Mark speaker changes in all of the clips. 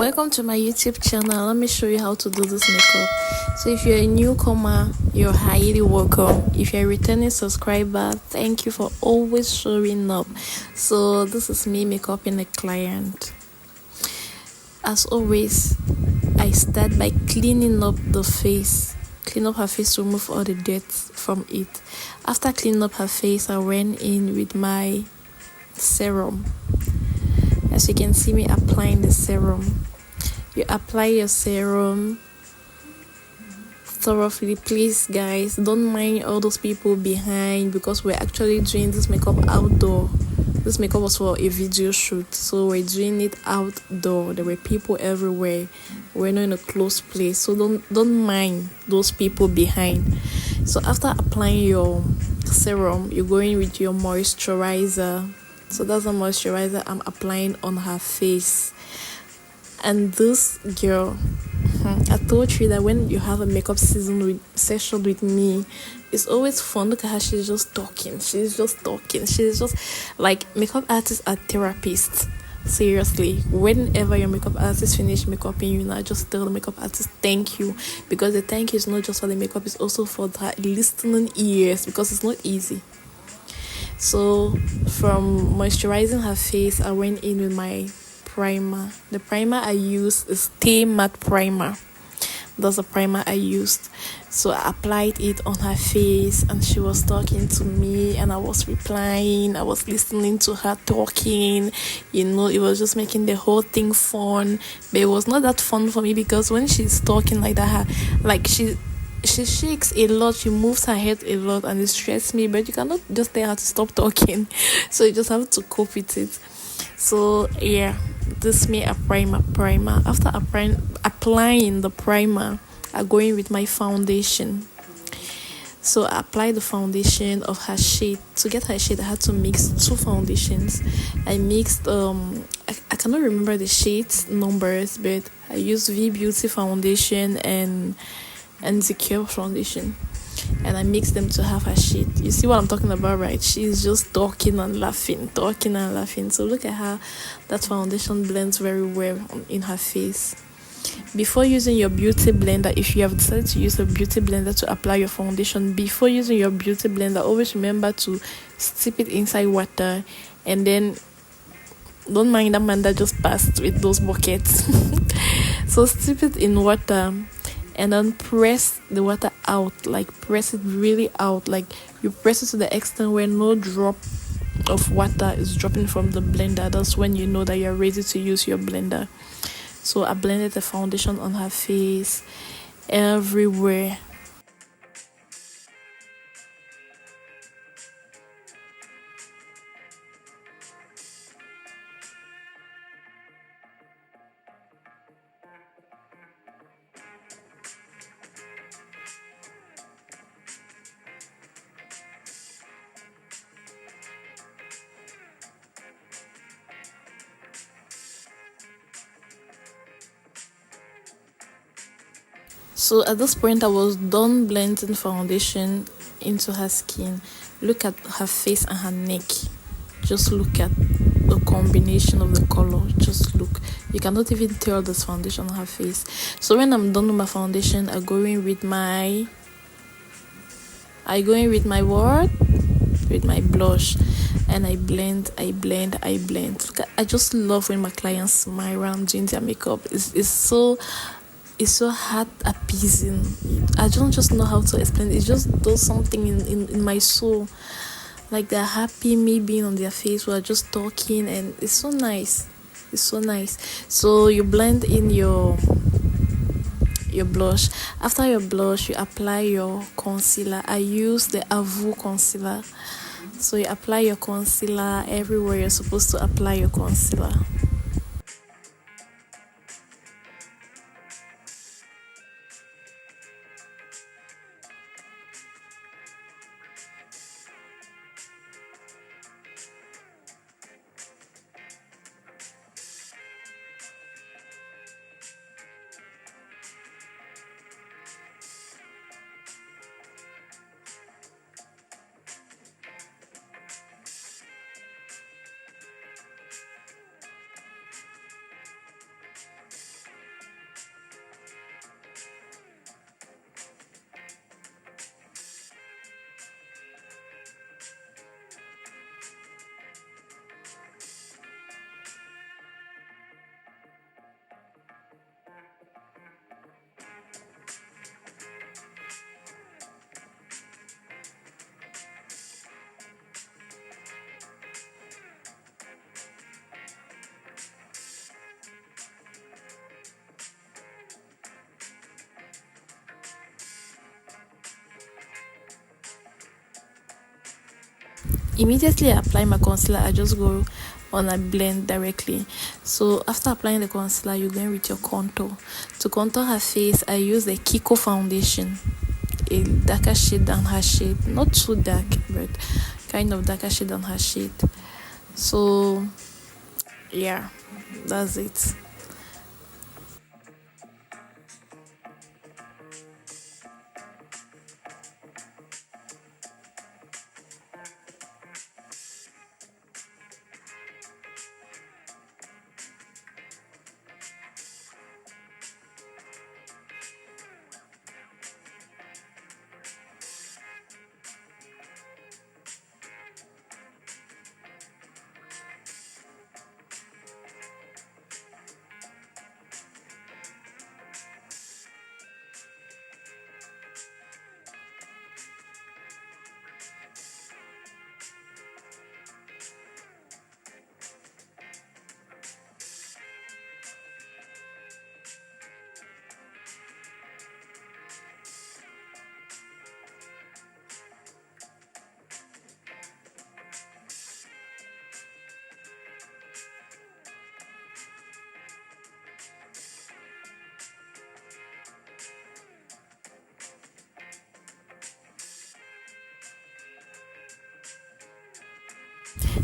Speaker 1: Welcome to my YouTube channel. Let me show you how to do this makeup. So if you're a newcomer, you're highly welcome. If you're a returning subscriber, thank you for always showing up. So this is me makeuping a client. As always, I start by cleaning up the face. Clean up her face to remove all the dirt from it. After cleaning up her face, I went in with my serum. As you can see me applying the serum. You apply your serum thoroughly. Please guys, don't mind all those people behind, because we're actually doing this makeup outdoor. This makeup was for a video shoot, so we're doing it outdoor. There were people everywhere. We're not in a closed place, so don't mind those people behind. So after applying your serum, you're going with your moisturizer. So that's the moisturizer I'm applying on her face. And this girl, I told you that when you have a makeup session with me, it's always fun. Look at her, she's just talking. She's just like, makeup artists are therapists. Seriously, whenever your makeup artist finish makeuping you, now just tell the makeup artist thank you, because the thank you is not just for the makeup, it's also for the listening ears, because it's not easy. So from moisturizing her face, I went in with my primer. The primer I used is Stay Matte Primer. That's the primer I used. So I applied it on her face, and she was talking to me, and I was replying. I was listening to her talking. It was just making the whole thing fun. But it was not that fun for me, because when she's talking like that, she shakes a lot, she moves her head a lot, and it stresses me. But you cannot just tell her to stop talking, so you just have to cope with it. So yeah, this made a primer. After applying the primer, I go in with my foundation. So I applied the foundation of her shade. To get her shade, I had to mix two foundations. I mixed I cannot remember the shades numbers, but I used V Beauty foundation and Secure foundation, and I mixed them to have her shade. You see what I'm talking about, right? She's just talking and laughing. So look at how that foundation blends very well in her face. Before using your beauty blender, if you have decided to use a beauty blender to apply your foundation, before using your beauty blender, always remember to steep it inside water, and then don't mind that man that just passed with those buckets. So steep it in water, and then press the water out, like press it really out, like you press it to the extent where no drop of water is dropping from the blender. That's when you know that you're ready to use your blender. So I blended the foundation on her face everywhere. So at this point, I was done blending foundation into her skin. Look at her face and her neck. Just look at the combination of the color. Just look. You cannot even tell this foundation on her face. So when I'm done with my foundation, I go in with my what? With my blush. And I blend. Look at, I just love when my clients smile around doing their makeup. It's so heart appeasing. I don't just know how to explain it. It just does something in my soul. Like they're happy, me being on their face, we're just talking, and it's so nice. So you blend in your blush. After your blush, you apply your concealer. I use the Avu concealer. So you apply your concealer everywhere you're supposed to apply your concealer. immediately I apply my concealer, I just go on a blend directly. So after applying the concealer, you're going with your contour. To contour her face, I use the Kiko foundation, a darker shade than her shade, not too dark, but kind of darker shade than her shade. So yeah, that's it.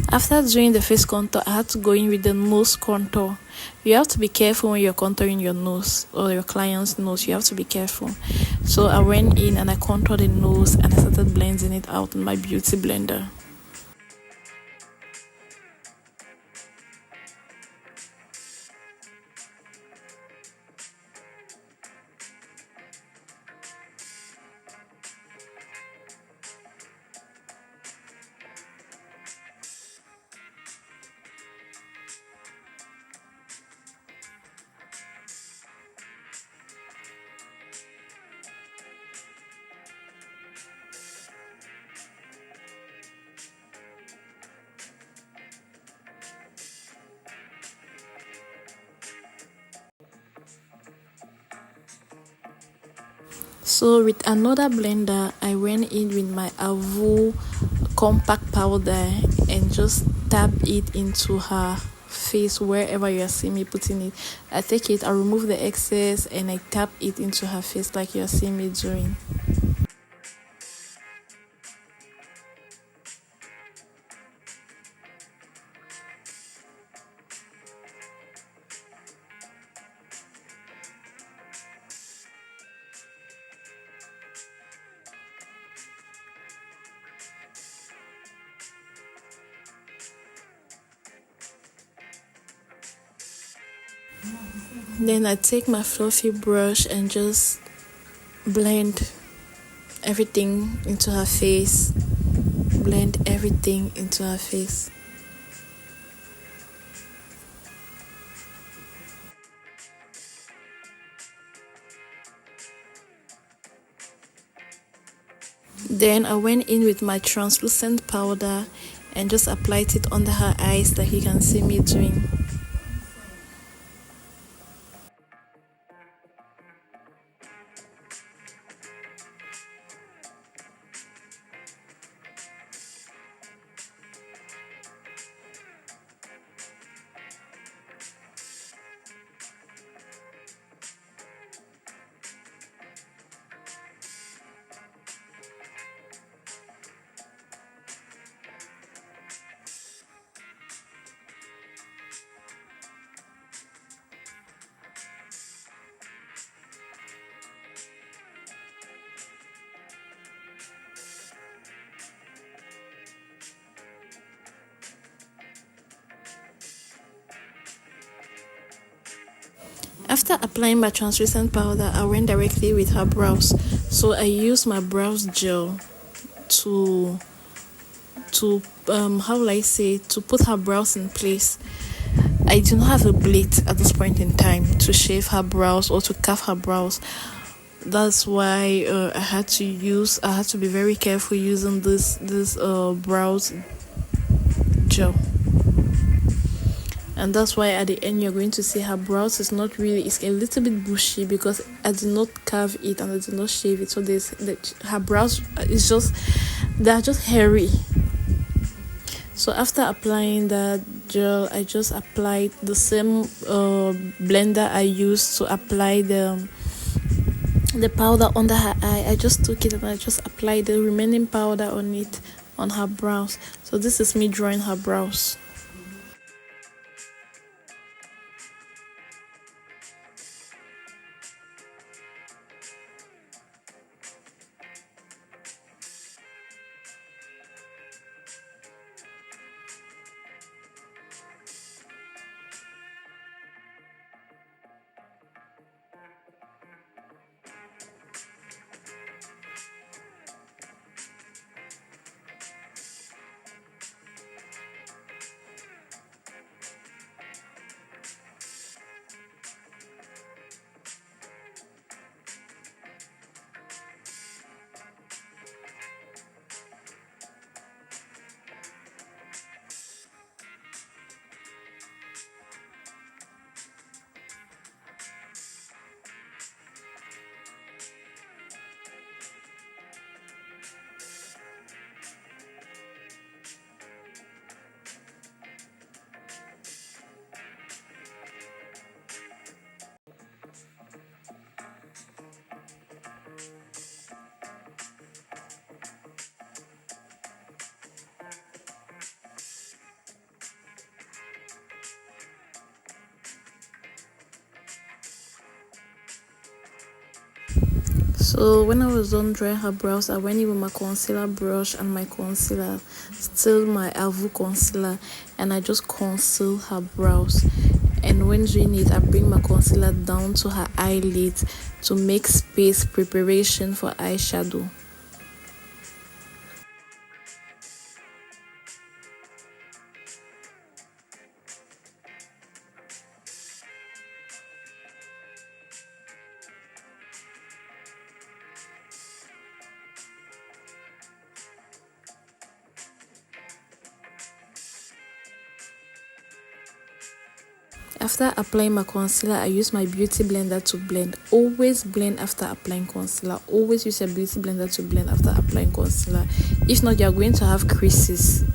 Speaker 1: After doing the face contour, I had to go in with the nose contour. You have to be careful when you're contouring your nose or your client's nose. You have to be careful. So I went in and I contoured the nose and I started blending it out in my beauty blender. So with another blender, I went in with my Avu compact powder and just tap it into her face wherever you are seeing me putting it. I take it, I remove the excess and I tap it into her face like you are seeing me doing. Then I take my fluffy brush and just blend everything into her face. Blend everything into her face. Then I went in with my translucent powder and just applied it under her eyes like you can see me doing. After applying my translucent powder, I went directly with her brows. So I used my brows gel to how will I say, to put her brows in place. I do not have a blade at this point in time to shave her brows or to carve her brows. That's why I had to be very careful using this brows gel. And that's why at the end you're going to see her brows is not really, it's a little bit bushy because I did not carve it and I did not shave it. So her brows is just, they're just hairy. So after applying that gel, I just applied the same blender I used to apply the powder under her eye. I just took it and I just applied the remaining powder on it, on her brows. So this is me drawing her brows. So when I was done drawing her brows, I went in with my concealer brush and my concealer, still my Avu concealer, and I just conceal her brows. And when doing it, I bring my concealer down to her eyelids to make space preparation for eyeshadow. After applying my concealer, I use my beauty blender to blend. Always blend after applying concealer. Always use your beauty blender to blend after applying concealer. If not, you're going to have creases.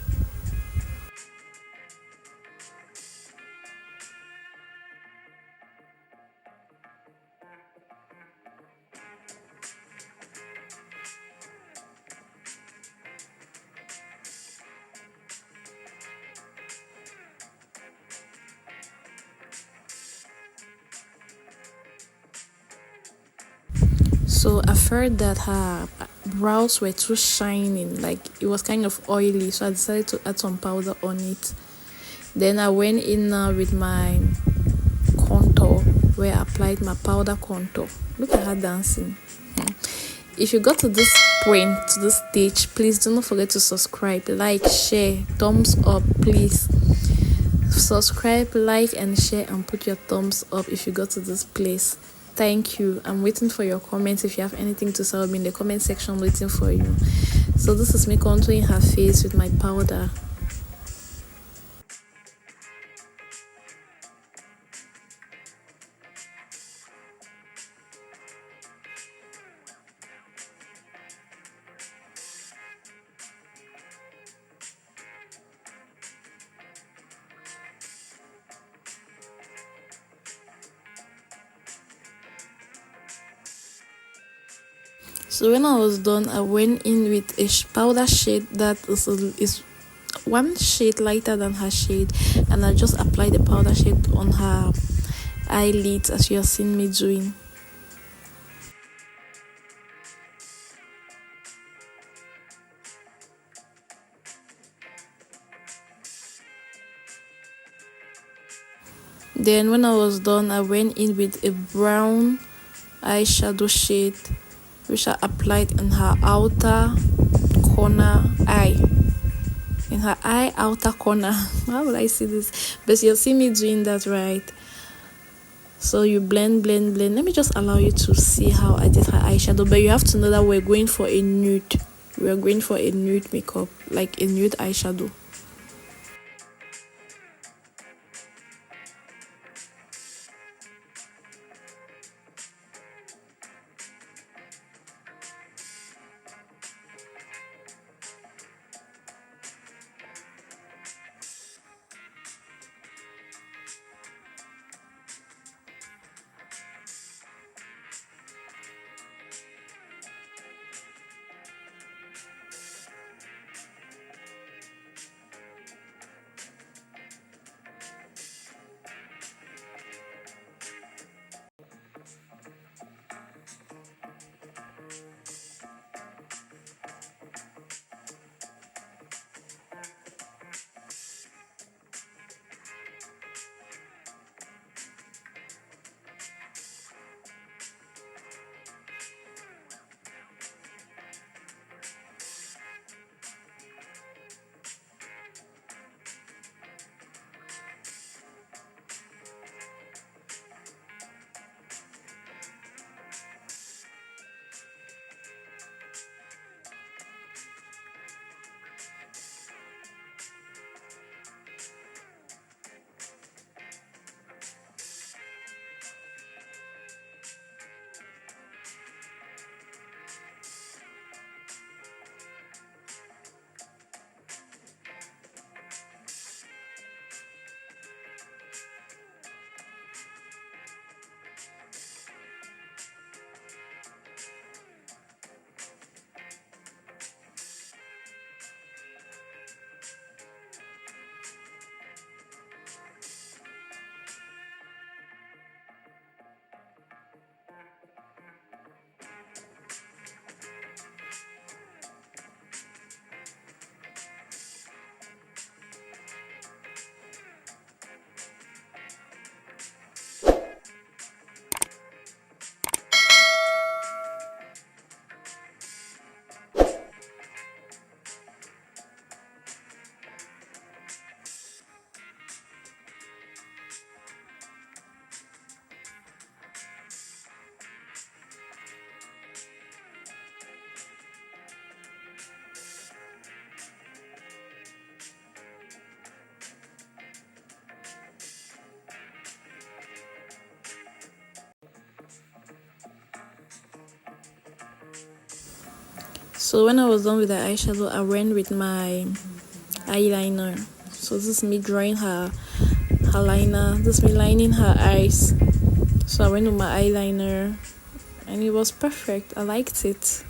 Speaker 1: So I heard that her brows were too shining, like it was kind of oily, so I decided to add some powder on it. Then I went in with my contour, where I applied my powder contour. Look at her dancing. If you got to this point, to this stage, please do not forget to subscribe, like, share, thumbs up, please. Subscribe, like, and share, and put your thumbs up if you got to this place. Thank you. I'm waiting for your comments. If you have anything to tell me in the comment section, I'm waiting for you. So this is me contouring her face with my powder. So when I was done, I went in with a powder shade that is one shade lighter than her shade, and I just applied the powder shade on her eyelids, as you have seen me doing. Then when I was done, I went in with a brown eyeshadow shade, which I applied in her outer corner eye. In her eye outer corner. How will I see this? But you'll see me doing that, right? So you blend. Let me just allow you to see how I did her eyeshadow. But you have to know that we're going for a nude. We're going for a nude makeup, like a nude eyeshadow. So when I was done with the eyeshadow, I went with my eyeliner. So this is me drawing her liner. This is me lining her eyes. So I went with my eyeliner and it was perfect. I liked it.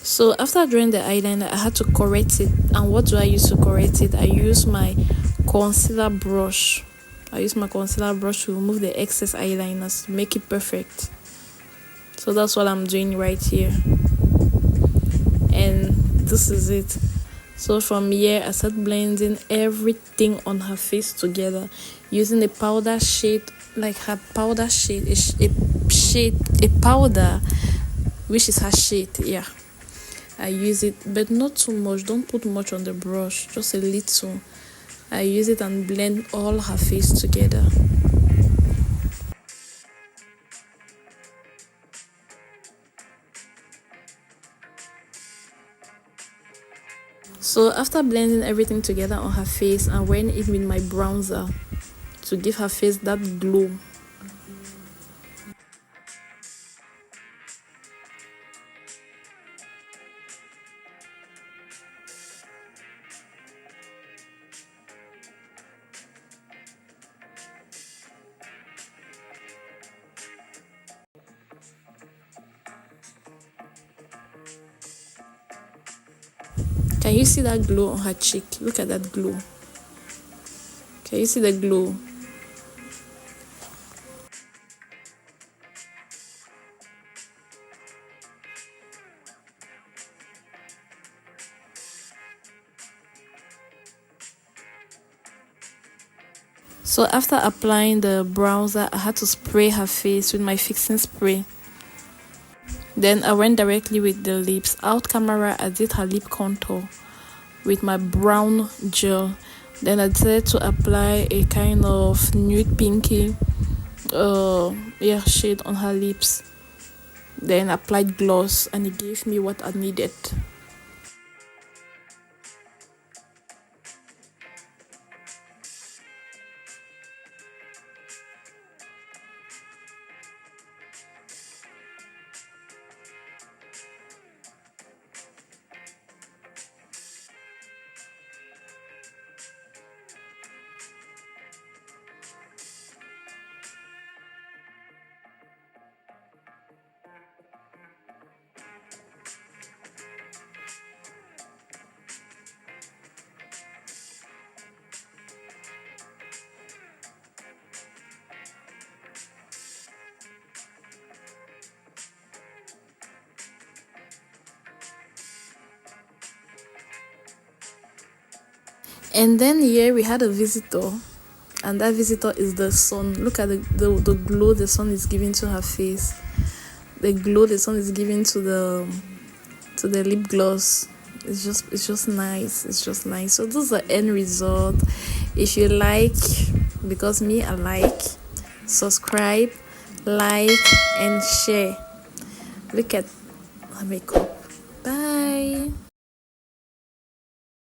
Speaker 1: So after drawing the eyeliner, I had to correct it. And what do I use to correct it? I use my concealer brush. To remove the excess eyeliners to make it perfect. So that's what I'm doing right here. And this is it. So from here, I start blending everything on her face together using a powder shade, like her powder shade, a powder, which is her shade. Yeah, I use it, but not too much. Don't put much on the brush, just a little. I use it and blend all her face together. So after blending everything together on her face, I went in with my bronzer to give her face that glow. Can you see that glow on her cheek? Look at that glow. Can you see the glow? So after applying the bronzer, I had to spray her face with my fixing spray. Then I went directly with the lips. Out camera, I did her lip contour with my brown gel. Then I decided to apply a kind of nude pinky shade on her lips. Then applied gloss and it gave me what I needed. And then here we had a visitor, and that visitor is the sun. Look at the glow the sun is giving to her face, the glow the sun is giving to the lip gloss. It's just nice. So this is the end result. If you like, because me I like, subscribe, like and share. Look at her makeup. Bye.